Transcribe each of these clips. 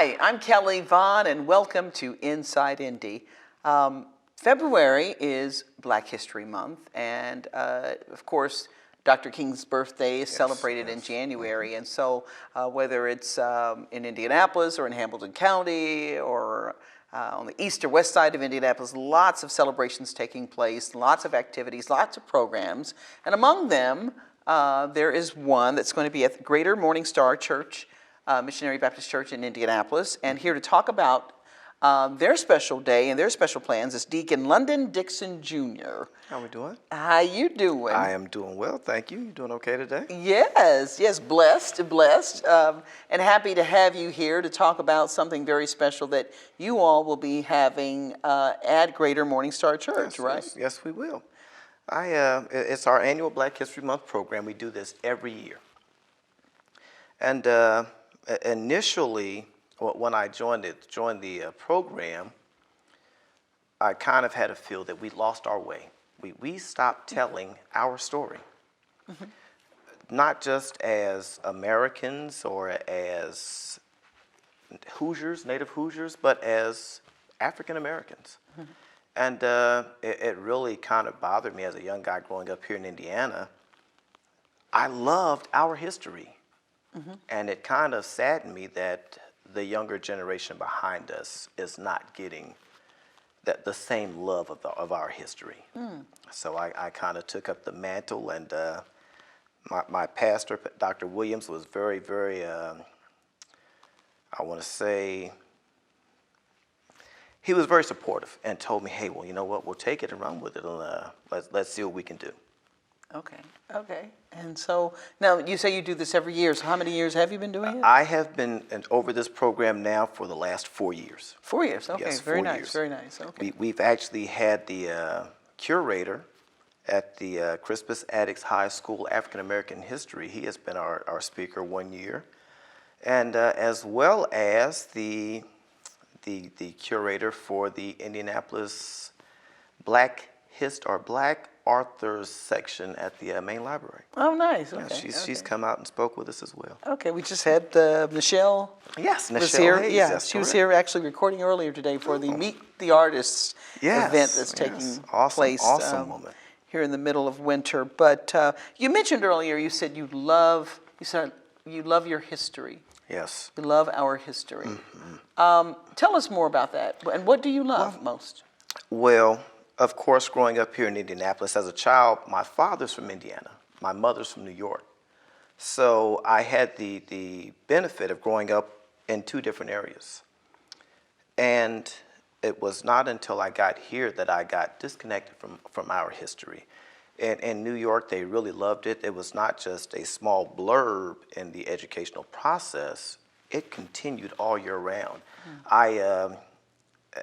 Hi, I'm Kelly Vaughn, and welcome to Inside Indy. February is Black History Month, and of course, Dr. King's birthday is celebrated in January. And so, whether it's in Indianapolis or in Hamilton County or on the east or west side of Indianapolis, lots of celebrations taking place, lots of activities, lots of programs. And among them, there is one that's going to be at the Greater Morning Star Church, Missionary Baptist Church in Indianapolis. And here to talk about their special day and their special plans is Deacon London Dixon Jr. How we doing? How you doing? I am doing well, thank you. You doing okay today? Yes, blessed, and happy to have you here to talk about something very special that you all will be having at Greater Morning Star Church, right? Yes, we will. It's our annual Black History Month program. We do this every year. And initially, when I joined the program, I kind of had a feel that we lost our way. We stopped telling our story, not just as Americans or as Hoosiers, native Hoosiers, but as African Americans. And it really kind of bothered me as a young guy growing up here in Indiana. I loved our history. And it kind of saddened me that the younger generation behind us is not getting the same love of our history. So I kind of took up the mantle, and my pastor, Dr. Williams, was very, very, I want to say, he was very supportive and told me, hey, well, you know what, we'll take it and run with it, and let's see what we can do. Okay. And so now you say you do this every year. So how many years have you been doing it? I have been over this program now for the last 4 years. 4 years. Okay. Yes, very 4 nice. years. Very nice. Okay. We've actually had the curator at the Crispus Attucks High School African American History. He has been our speaker 1 year, and as well as the curator for the Indianapolis Black Authors section at the main library. Oh, nice. Yeah, Okay. she's come out and spoke with us as well. Okay. We just had Michelle. Yes, Was Michelle here. Hayes, Yeah, that's she was correct. here actually recording earlier today for the Meet the Artists event that's taking place. Awesome moment. Here in the middle of winter. But you mentioned earlier, you said you love your history. Yes. You love our history. Tell us more about that. And what do you love most? Well, of course, growing up here in Indianapolis as a child, my father's from Indiana. My mother's from New York. So I had the benefit of growing up in two different areas. And it was not until I got here that I got disconnected from our history. In New York, they really loved it. It was not just a small blurb in the educational process. It continued all year round.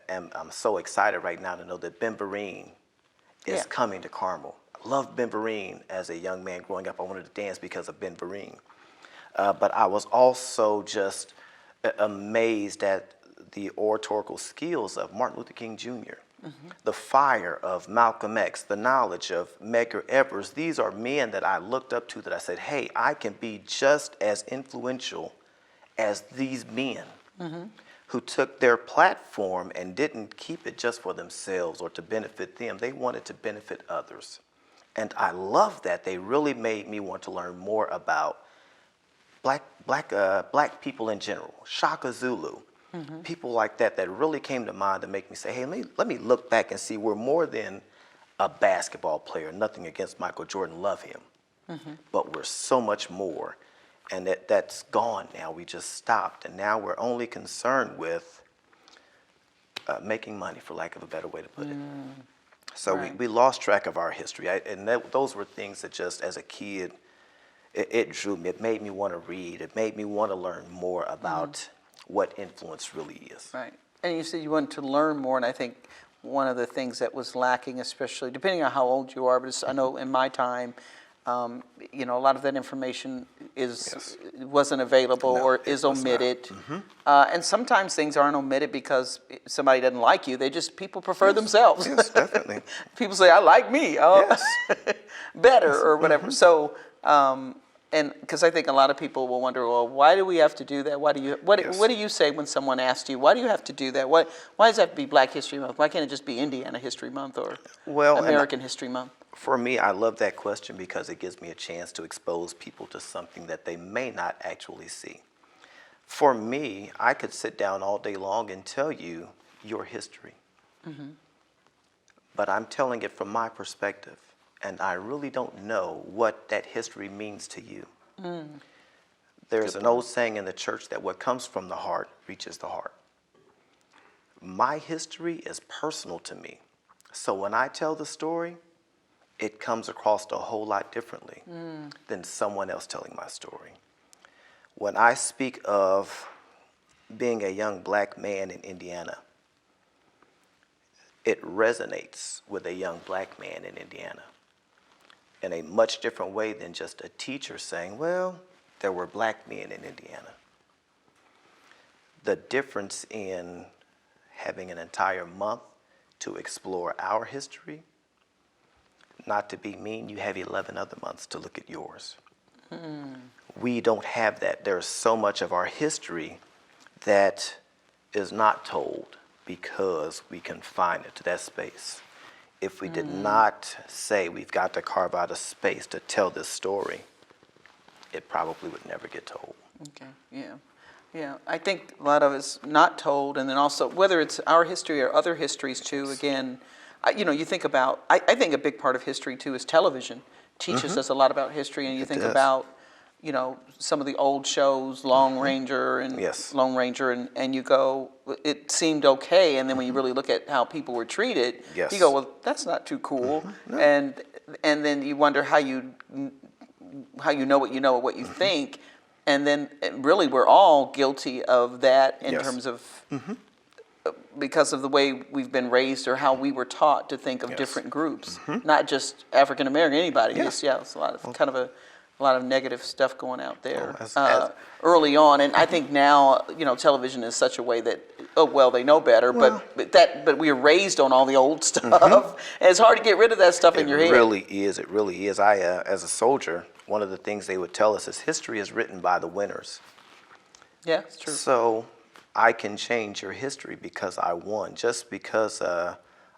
I'm so excited right now to know that Ben Vereen is coming to Carmel. I loved Ben Vereen as a young man growing up. I wanted to dance because of Ben Vereen. But I was also just amazed at the oratorical skills of Martin Luther King Jr., the fire of Malcolm X, the knowledge of Medgar Evers. These are men that I looked up to that I said, hey, I can be just as influential as these men. Who took their platform and didn't keep it just for themselves or to benefit them. They wanted to benefit others. And I love that. They really made me want to learn more about black people in general, Shaka Zulu, people like that really came to mind to make me say, hey, let me look back and see we're more than a basketball player. Nothing against Michael Jordan, love him. But we're so much more. And that's gone now. We just stopped, and now we're only concerned with making money, for lack of a better way to put it. So we lost track of our history, those were things that just as a kid, it drew me. It made me want to read. It made me want to learn more about what influence really is. Right. And you said you wanted to learn more, and I think one of the things that was lacking, especially depending on how old you are, but I know in my time, a lot of that information wasn't available or is omitted. And sometimes things aren't omitted because somebody doesn't like you. People prefer themselves. Yes, definitely. People say, I like me better or whatever. So and because I think a lot of people will wonder, well, why do we have to do that? Why do you Yes. what do you say when someone asks you, why do you have to do that? Why does it have to be Black History Month? Why can't it just be Indiana History Month or Well, and American History Month? for me, I love that question because it gives me a chance to expose people to something that they may not actually see. For me, I could sit down all day long and tell you your history. But I'm telling it from my perspective, and I really don't know what that history means to you. There's an old saying in the church that what comes from the heart reaches the heart. My history is personal to me. So when I tell the story, it comes across a whole lot differently than someone else telling my story. When I speak of being a young black man in Indiana, it resonates with a young black man in Indiana in a much different way than just a teacher saying, well, there were black men in Indiana. The difference in having an entire month to explore our history, not to be mean, you have 11 other months to look at yours. We don't have that. There's so much of our history that is not told because we confine it to that space. If we did not say we've got to carve out a space to tell this story, it probably would never get told. Okay, yeah. Yeah, I think a lot of it's not told, and then also, whether it's our history or other histories too, again, you think about, I think a big part of history too is television. Teaches us a lot about history, and you think does. about, some of the old shows, Lone Ranger Yes. Lone Ranger, and you go, it seemed okay, and then when you really look at how people were treated, Yes. you go, well, that's not too cool, No. and then you wonder how you know what you think, and then really we're all guilty of that in Yes. terms of because of the way we've been raised or how we were taught to think of Yes. different groups, not just African American, anybody. Yeah. It's a lot of a lot of negative stuff going out there as- early on, and I think now television is such a way that they know better, Well- but we are raised on all the old stuff, and it's hard to get rid of that stuff in your head. It really is. It really is. I, as a soldier, one of the things they would tell us is history is written by the winners. Yeah, it's true. So I can change your history because I won. Just because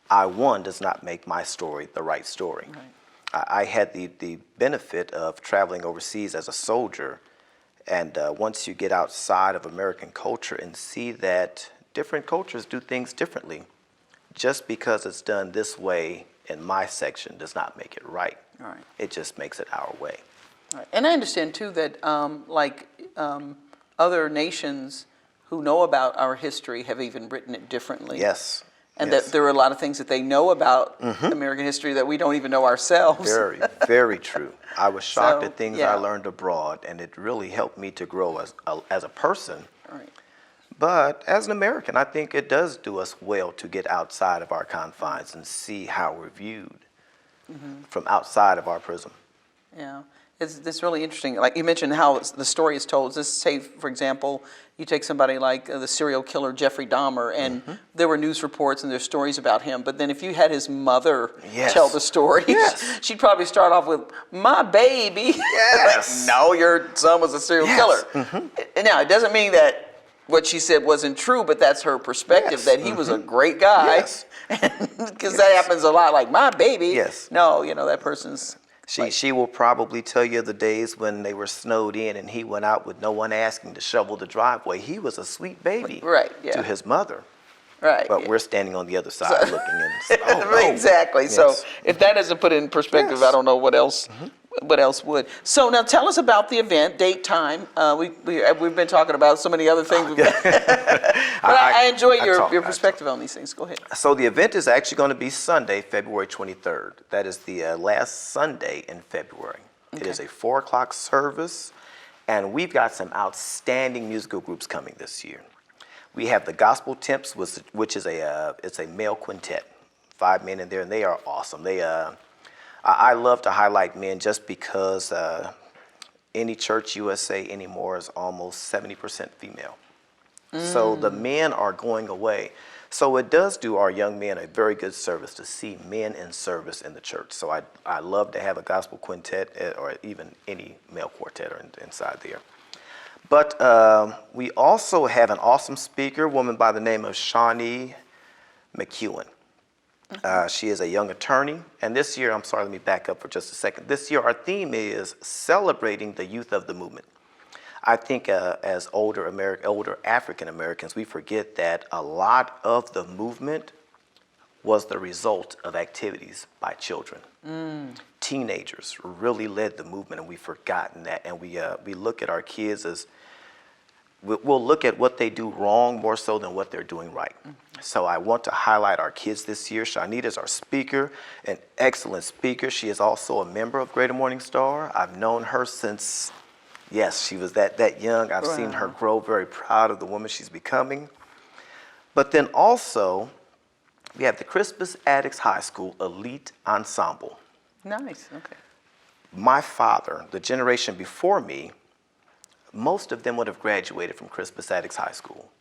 I won does not make my story the right story. Right. I had the benefit of traveling overseas as a soldier, and once you get outside of American culture and see that different cultures do things differently, just because it's done this way in my section does not make it right. All right. It just makes it our way. Right. And I understand too that other nations who know about our history have even written it differently. Yes. And yes. that there are a lot of things that they know about American history that we don't even know ourselves. Very, very true. I was shocked So, at things yeah. I learned abroad, and it really helped me to grow as a person. Right. But as an American, I think it does do us well to get outside of our confines and see how we're viewed from outside of our prism. Yeah. It's really interesting. Like you mentioned how the story is told. Let's say, for example, you take somebody like the serial killer Jeffrey Dahmer, and there were news reports and there's stories about him. But then if you had his mother Yes. tell the story, Yes. she'd probably start off with, "My baby." Yes. No, your son was a serial Yes. killer. And now, it doesn't mean that what she said wasn't true, but that's her perspective, Yes. that he was a great guy. Yes. Because that happens a lot, like, "My baby." Yes. No, that person's... She will probably tell you the days when they were snowed in and he went out with no one asking to shovel the driveway. He was a sweet baby Right, yeah. to his mother. Right. But yeah. we're standing on the other side looking and oh, no. Exactly. So Yes. if that isn't put in perspective, Yes. I don't know what else. What else would? So now tell us about the event, date, time. We've been talking about so many other things. But I enjoy your perspective on these things. Go ahead. So the event is actually going to be Sunday, February 23rd. That is the last Sunday in February. It Okay. is a 4 o'clock service, and we've got some outstanding musical groups coming this year. We have the Gospel Temps, which is it's a male quintet, 5 men in there, and they are awesome. I love to highlight men just because any church USA anymore is almost 70% female. So the men are going away. So it does do our young men a very good service to see men in service in the church. So I love to have a gospel quintet or even any male quartet inside there. But we also have an awesome speaker, a woman by the name of Shawnee McEwen. She is a young attorney, and this year, I'm sorry, let me back up for just a second. This year, our theme is celebrating the youth of the movement. I think as older African Americans, we forget that a lot of the movement was the result of activities by children. Teenagers really led the movement, and we've forgotten that. And we look at our kids as we'll look at what they do wrong more so than what they're doing right. So I want to highlight our kids this year. Shanita is our speaker, an excellent speaker. She is also a member of Greater Morning Star. I've known her since, yes, she was that young. I've seen her grow, very proud of the woman she's becoming. But then also, we have the Crispus Attucks High School Elite Ensemble. Nice, okay. My father, the generation before me, most of them would have graduated from Crispus Attucks High School.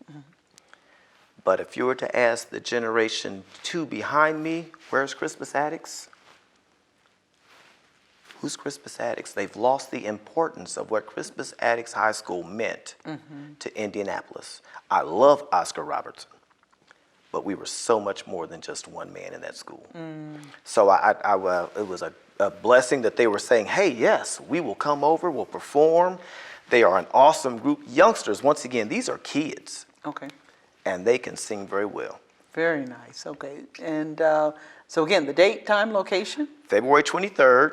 But if you were to ask the generation 2 behind me, where's Crispus Attucks? Who's Crispus Attucks? They've lost the importance of what Crispus Attucks High School meant to Indianapolis. I love Oscar Robertson, but we were so much more than just one man in that school. So it was a blessing that they were saying, hey, yes, we will come over, we'll perform. They are an awesome group. Youngsters, once again, these are kids. Okay. And they can sing very well. Very nice, okay. And so again, the date, time, location? February 23rd,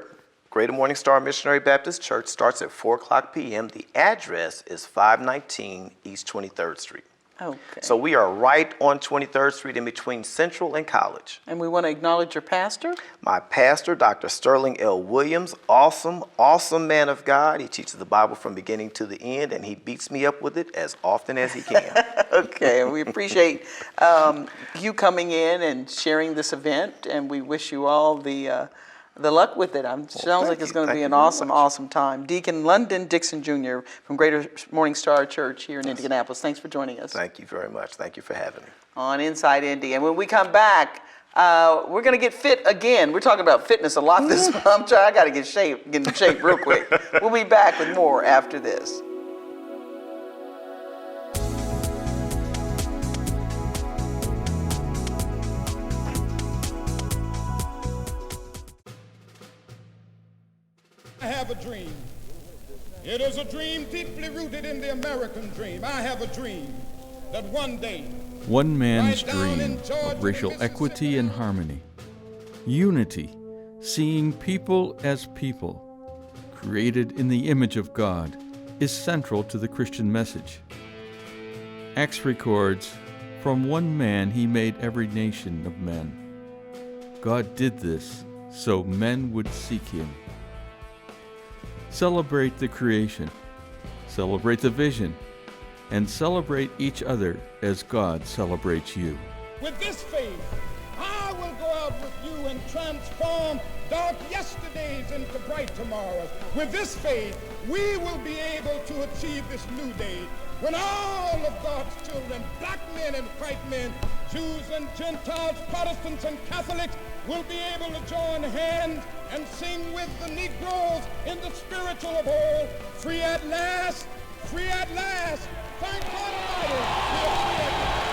Greater Morning Star Missionary Baptist Church starts at 4 o'clock p.m. The address is 519 East 23rd Street. Okay. So we are right on 23rd Street in between Central and College. And we want to acknowledge your pastor? My pastor, Dr. Sterling L. Williams, awesome man of God. He teaches the Bible from beginning to the end, and he beats me up with it as often as he can. Okay, we appreciate you coming in and sharing this event, and we wish you all the luck with it. Sounds like it's going to be an awesome time. Deacon London Dixon Jr. from Greater Morning Star Church here in Indianapolis. Thanks for joining us. Thank you very much. Thank you for having me. On Inside Indy. And when we come back, we're going to get fit again. We're talking about fitness a lot this month. I got to get in shape real quick. We'll be back with more after this. I have a dream. It is a dream deeply rooted in the American dream. I have a dream that one day, one man's right down dream in Georgia, of racial Mississippi, equity and harmony, unity, seeing people as people, created in the image of God, is central to the Christian message. Acts records, "From one man he made every nation of men." God did this so men would seek him. Celebrate the creation, celebrate the vision, and celebrate each other as God celebrates you. with this faith, I will go out with you and transform dark yesterdays into bright tomorrows. With this faith, we will be able to achieve this new day when all of God's children, black men and white men, Jews and Gentiles, Protestants and Catholics, will be able to join hands and sing with the Negroes in the spiritual of all, free at last, free at last. Thank God Almighty, we are free at last.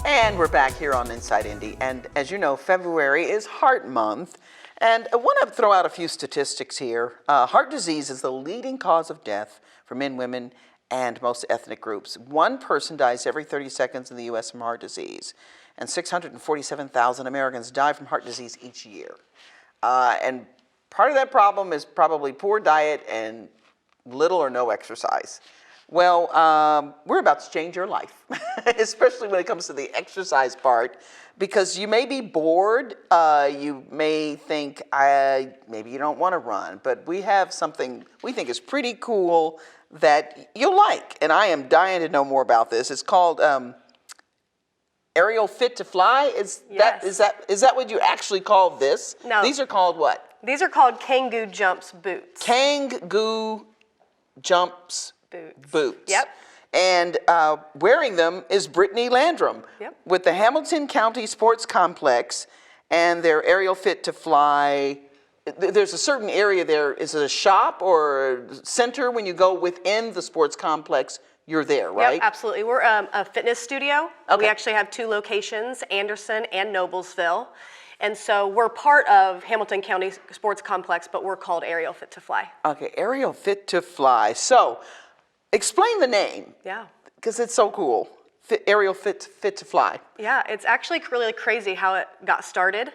And we're back here on Inside Indy. And as you know, February is Heart Month. And I want to throw out a few statistics here. Heart disease is the leading cause of death for men, women, and most ethnic groups. One person dies every 30 seconds in the U.S. from heart disease. And 647,000 Americans die from heart disease each year. And part of that problem is probably poor diet and little or no exercise. Well, we're about to change your life, especially when it comes to the exercise part, because you may be bored. You may think, maybe you don't want to run, but we have something we think is pretty cool that you'll like, and I am dying to know more about this. It's called Aerial Fit to Fly. Is that what you actually call this? No. These are called what? These are called Kangoo Jumps boots. Kangoo Jumps boots. Yep. And wearing them is Brittany Landrum with the Hamilton County Sports Complex and their Aerial Fit to Fly. There's a certain area there. Is it a shop or a center when you go within the sports complex? You're there, right? Yep, absolutely. We're a fitness studio. Okay. We actually have 2 locations, Anderson and Noblesville. And so we're part of Hamilton County Sports Complex, but we're called Aerial Fit to Fly. Okay, Aerial Fit to Fly. So, explain the name. Yeah. Because it's so cool. Aerial Fit to Fly. Yeah, it's actually really crazy how it got started.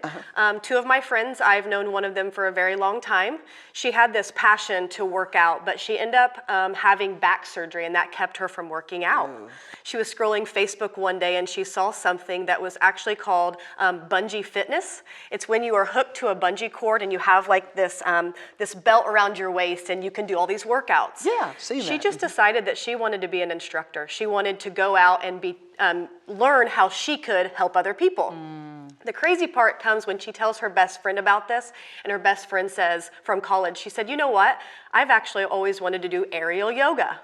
2 of my friends, I've known one of them for a very long time. She had this passion to work out, but she ended up having back surgery, and that kept her from working out. She was scrolling Facebook one day, and she saw something that was actually called bungee fitness. It's when you are hooked to a bungee cord, and you have like this this belt around your waist, and you can do all these workouts. Yeah, see that. She just decided that she wanted to be an instructor. She wanted to go out and learn how she could help other people. The crazy part comes when she tells her best friend about this, and her best friend says, from college, she said, you know what? I've actually always wanted to do aerial yoga.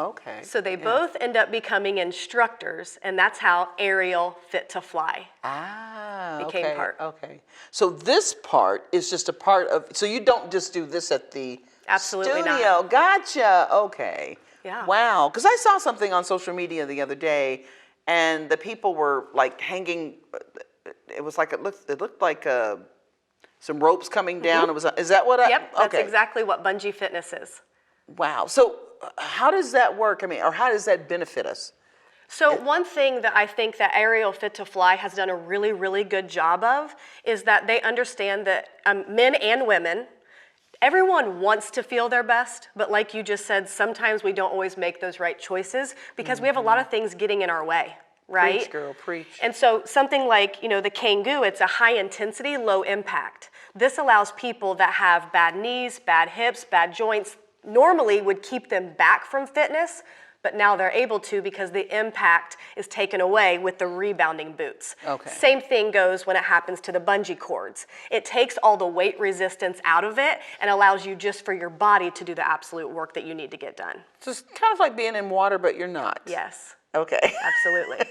Okay. So they both end up becoming instructors, and that's how Aerial Fit to Fly became okay, part. Okay. So this part is just a part of, so you don't just do this at the Absolutely studio. not. Gotcha. Okay. Yeah. Wow. Because I saw something on social media the other day, and the people were like hanging. It was like it looked like some ropes coming down. It was. Is that what? Yep, that's okay. exactly what bungee fitness is. Wow. So how does that work? I mean, or how does that benefit us? So one thing that I think that Aerial Fit to Fly has done a really, really good job of is that they understand that men and women, everyone wants to feel their best, but like you just said, sometimes we don't always make those right choices because we have a lot of things getting in our way, right? Preach, girl, preach. And so something like, the Kangoo, it's a high intensity, low impact. This allows people that have bad knees, bad hips, bad joints, normally would keep them back from fitness, but now they're able to because the impact is taken away with the rebounding boots. Okay. Same thing goes when it happens to the bungee cords. It takes all the weight resistance out of it and allows you just for your body to do the absolute work that you need to get done. So it's kind of like being in water, but you're not. Yes. Okay. Absolutely.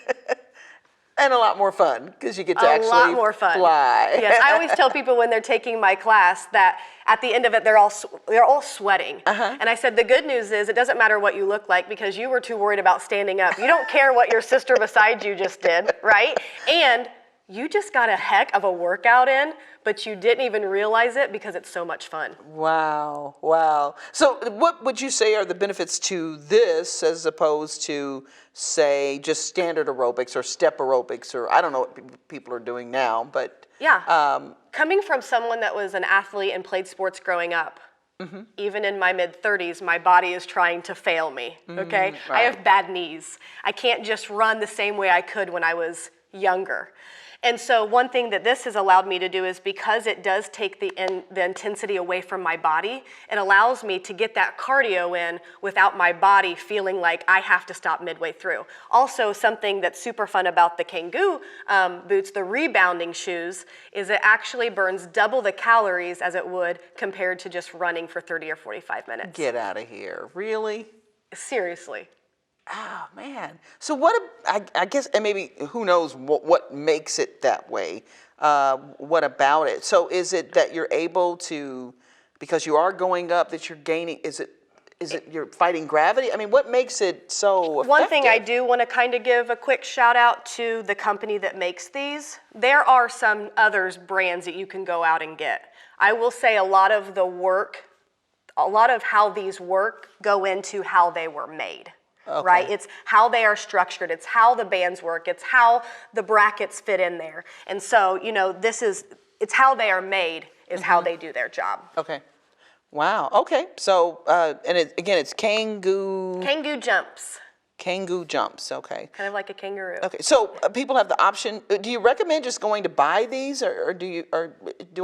And a lot more fun because you get to actually lot more fun. fly. Yes, I always tell people when they're taking my class that at the end of it they're all sweating. And I said the good news is it doesn't matter what you look like because you were too worried about standing up. You don't care what your sister beside you just did, right? And you just got a heck of a workout in, but you didn't even realize it because it's so much fun. Wow, wow. So what would you say are the benefits to this as opposed to, say, just standard aerobics or step aerobics, or I don't know what people are doing now, but... Yeah, coming from someone that was an athlete and played sports growing up, even in my mid-30s, my body is trying to fail me, okay? Right. I have bad knees. I can't just run the same way I could when I was younger. And so one thing that this has allowed me to do is because it does take the intensity away from my body, it allows me to get that cardio in without my body feeling like I have to stop midway through. Also, something that's super fun about the Kangoo boots, the rebounding shoes, is it actually burns double the calories as it would compared to just running for 30 or 45 minutes. Get out of here. Really? Seriously. Oh, man. So I guess, and maybe who knows what makes it that way. What about it? So is it that you're able to, because you are going up, that you're gaining, is it you're fighting gravity? I mean, what makes it so effective? One thing I do want to kind of give a quick shout out to the company that makes these. There are some others brands that you can go out and get. I will say a lot of the work, a lot of how these work go into how they were made. Okay. Right? It's how they are structured. It's how the bands work. It's how the brackets fit in there. And so, it's how they are made is how they do their job. Okay. Wow. Okay. So, and it's Kangoo. Kangoo jumps, Kangoo jumps. Okay. kind of like a kangaroo. Okay. So people have the option. Do you recommend just going to buy these, or do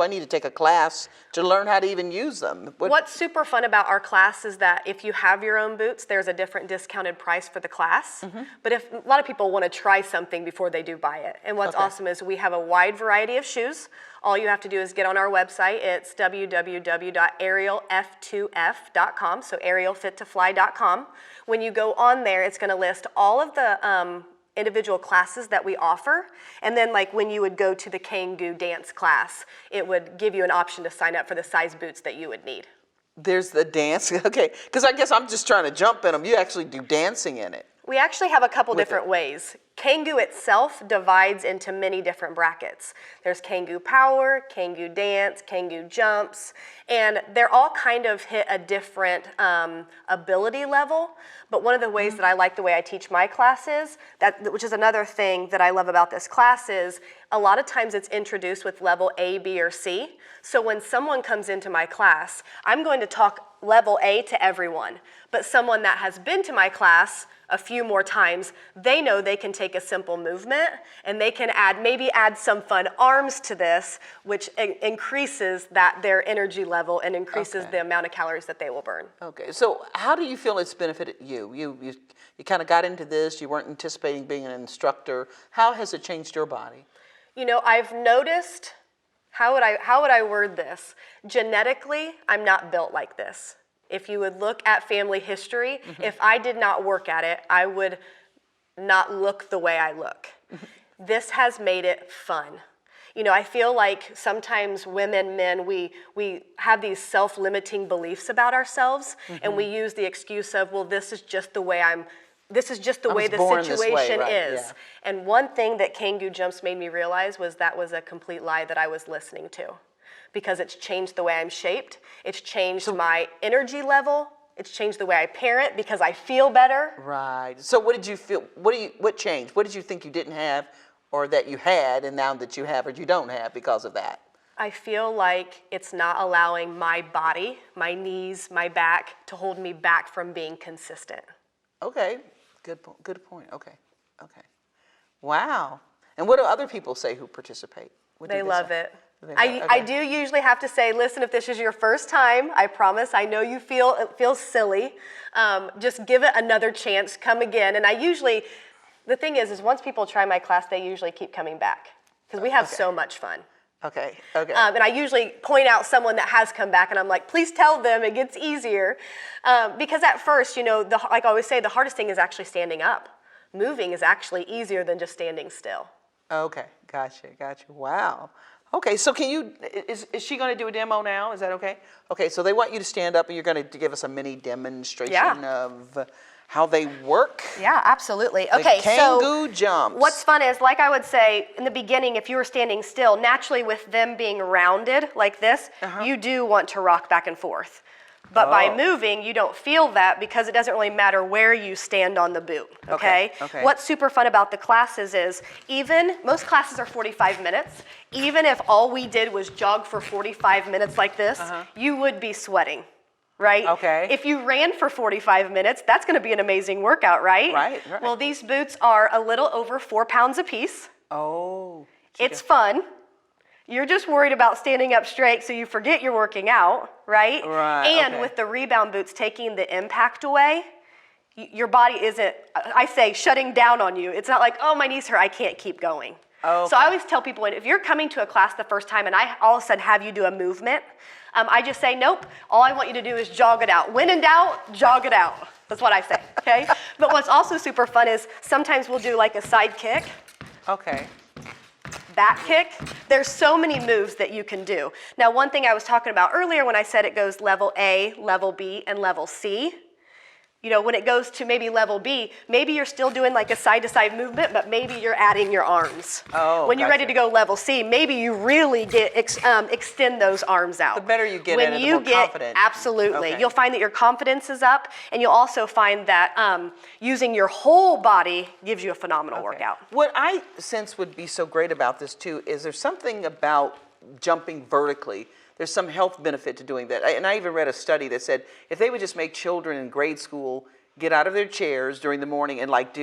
I need to take a class to learn how to even use them? What's super fun about our class is that if you have your own boots, there's a different discounted price for the class. But if a lot of people want to try something before they do buy it. And what's awesome is we have a wide variety of shoes. All you have to do is get on our website. It's www.arielf2f.com, so arielfittofly.com. When you go on there, it's going to list all of the individual classes that we offer, and then like when you would go to the Kangoo dance class, it would give you an option to sign up for the size boots that you would need. There's the dance. Okay. Because I guess I'm just trying to jump in them. You actually do dancing in it. We actually have a couple different ways. Kangoo itself divides into many different brackets. There's Kangoo Power, Kangoo Dance, Kangoo Jumps, and they're all kind of hit a different ability level. But one of the ways that I like the way I teach my classes, which is another thing that I love about this class, is a lot of times it's introduced with level A, B, or C. So when someone comes into my class, I'm going to talk level A to everyone. But someone that has been to my class a few more times, they know they can take a simple movement and they can maybe add some fun arms to this, which increases their energy level and increases the amount of calories that they will burn. Okay. So how do you feel it's benefited you? You kind of got into this. You weren't anticipating being an instructor. How has it changed your body? You know, I've noticed, how would I word this? Genetically, I'm not built like this. If you would look at family history, if I did not work at it, I would not look the way I look. This has made it fun. You know, I feel like sometimes women, men, we have these self-limiting beliefs about ourselves, and we use the excuse of, well, this is just the way the situation is. Yeah. And one thing that Kangoo Jumps made me realize was that was a complete lie that I was listening to. Because it's changed the way I'm shaped, it's changed my energy level, it's changed the way I parent because I feel better. Right. So what did you feel, what changed? What did you think you didn't have or that you had and now that you have or you don't have because of that? I feel like it's not allowing my body, my knees, my back to hold me back from being consistent. Okay. Good point. Okay. Wow. And what do other people say who participate? What do They love say? it. I do usually have to say, listen, if this is your first time, I promise, I know it feels silly. Just give it another chance, come again. And the thing is once people try my class, they usually keep coming back because we have so much fun. Okay. And I usually point out someone that has come back and I'm like, please tell them, it gets easier. Because at first, you know, like I always say, the hardest thing is actually standing up. Moving is actually easier than just standing still. Okay. Gotcha. Wow. Okay, so is she going to do a demo now? Is that okay? Okay, so they want you to stand up and you're going to give us a mini demonstration of how they work. Yeah, absolutely. Okay, the Kangoo jumps. What's fun is, like I would say in the beginning, if you were standing still, naturally with them being rounded like this, you do want to rock back and forth. But by moving, you don't feel that because it doesn't really matter where you stand on the boot, okay? What's super fun about the classes is most classes are 45 minutes. Even if all we did was jog for 45 minutes like this, you would be sweating, right? Okay. If you ran for 45 minutes, that's gonna be an amazing workout, right? Right. Well, these boots are a little over 4 pounds a piece. Oh. It's fun. You're just worried about standing up straight so you forget you're working out, right? Right. And with the rebound boots taking the impact away, your body isn't, I say, shutting down on you. It's not like, oh, my knees hurt, I can't keep going. Okay. So I always tell people, if you're coming to a class the first time and I all of a sudden have you do a movement, I just say, nope, all I want you to do is jog it out. When in doubt, jog it out. That's what I say, okay? But what's also super fun is sometimes we'll do like a side kick. Okay. Back kick. There's so many moves that you can do. Now, one thing I was talking about earlier when I said it goes level A, level B, and level C, you know, when it goes to maybe level B, maybe you're still doing like a side-to-side movement, but maybe you're adding your arms. Oh, when you're ready to go level C, maybe you really extend those arms out. The better you get at it, the more confident. Absolutely. Okay. You'll find that your confidence is up, and you'll also find that using your whole body gives you a phenomenal workout. What I sense would be so great about this too is there's something about jumping vertically. There's some health benefit to doing that. And I even read a study that said if they would just make children in grade school get out of their chairs during the morning and like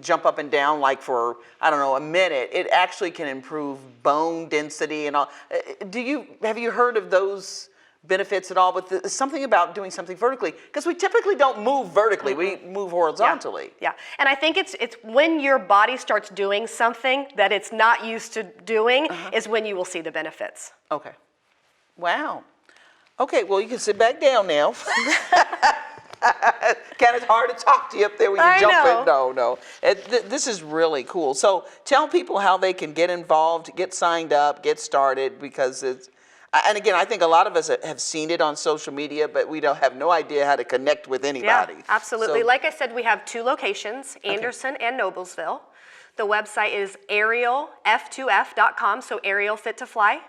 jump up and down like for, I don't know, a minute, it actually can improve bone density and all. Have you heard of those benefits at all? But something about doing something vertically, because we typically don't move vertically, we move horizontally. Yeah, and I think it's when your body starts doing something that it's not used to doing is when you will see the benefits. Okay. Wow. Okay, well, you can sit back down now. Kind of hard to talk to you up there when you jump in. No. This is really cool. So tell people how they can get involved, get signed up, get started, because it's, and again, I think a lot of us have seen it on social media, but we have no idea how to connect with anybody. Yeah, absolutely. So, like I said, we have 2 locations, Anderson and Noblesville. The website is aerialf2f.com, so Aerial Fit to Fly.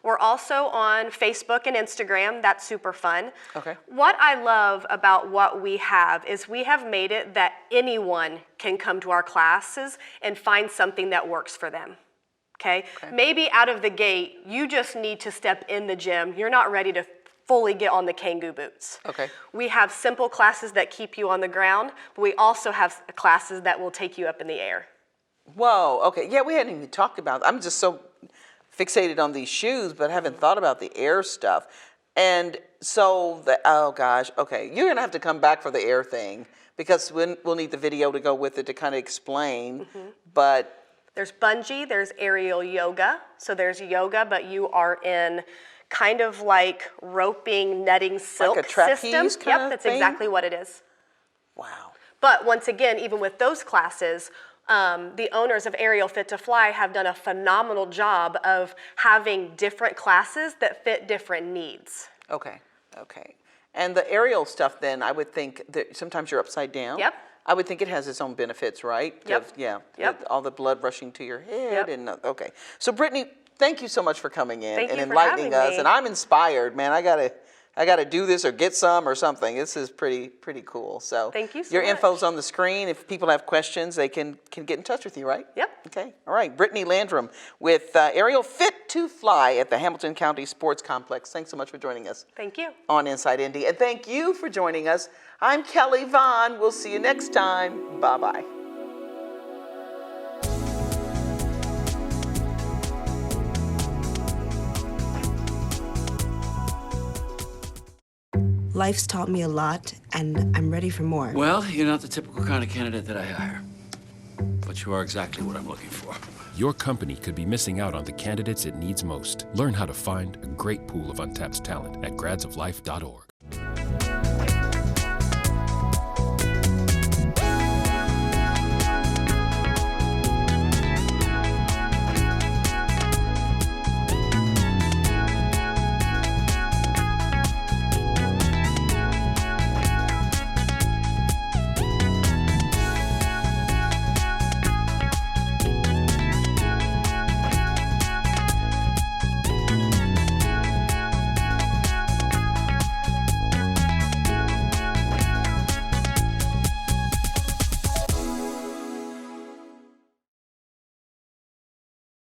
We're also on Facebook and Instagram. That's super fun. Okay. What I love about what we have is we have made it that anyone can come to our classes and find something that works for them. Okay? Maybe out of the gate, you just need to step in the gym. You're not ready to fully get on the Kangoo boots. Okay. We have simple classes that keep you on the ground, but we also have classes that will take you up in the air. Whoa, okay. Yeah, we hadn't even talked about it. I'm just so fixated on these shoes, but haven't thought about the air stuff. And so, oh gosh, okay. You're gonna have to come back for the air thing, because we'll need the video to go with it to kind of explain, but. There's bungee, there's aerial yoga. So there's yoga, but you are in kind of like roping, netting, silk like a trapeze system. kind of that's thing? Exactly what it is. Wow. But once again, even with those classes, the owners of Aerial Fit to Fly have done a phenomenal job of having different classes that fit different needs. Okay. And the aerial stuff then, I would think that sometimes you're upside down. Yep. I would think it has its own benefits, right? Yep. Yep. All the blood rushing to your head. Yep. And okay. So Brittany, thank you so much for coming in Thank and you for enlightening having us. me. And I'm inspired, man. I gotta do this or get some or something. This is pretty cool. So thank you so your much. info's on the screen. If people have questions, they can get in touch with you, right? Yep. Okay. All right. Brittany Landrum with Aerial Fit to Fly at the Hamilton County Sports Complex. Thanks so much for joining us. Thank you. On Inside Indy. And thank you for joining us. I'm Kelly Vaughn. We'll see you next time. Bye-bye. Life's taught me a lot, and I'm ready for more. Well, you're not the typical kind of candidate that I hire. But you are exactly what I'm looking for. Your company could be missing out on the candidates it needs most. Learn how to find a great pool of untapped talent at gradsoflife.org.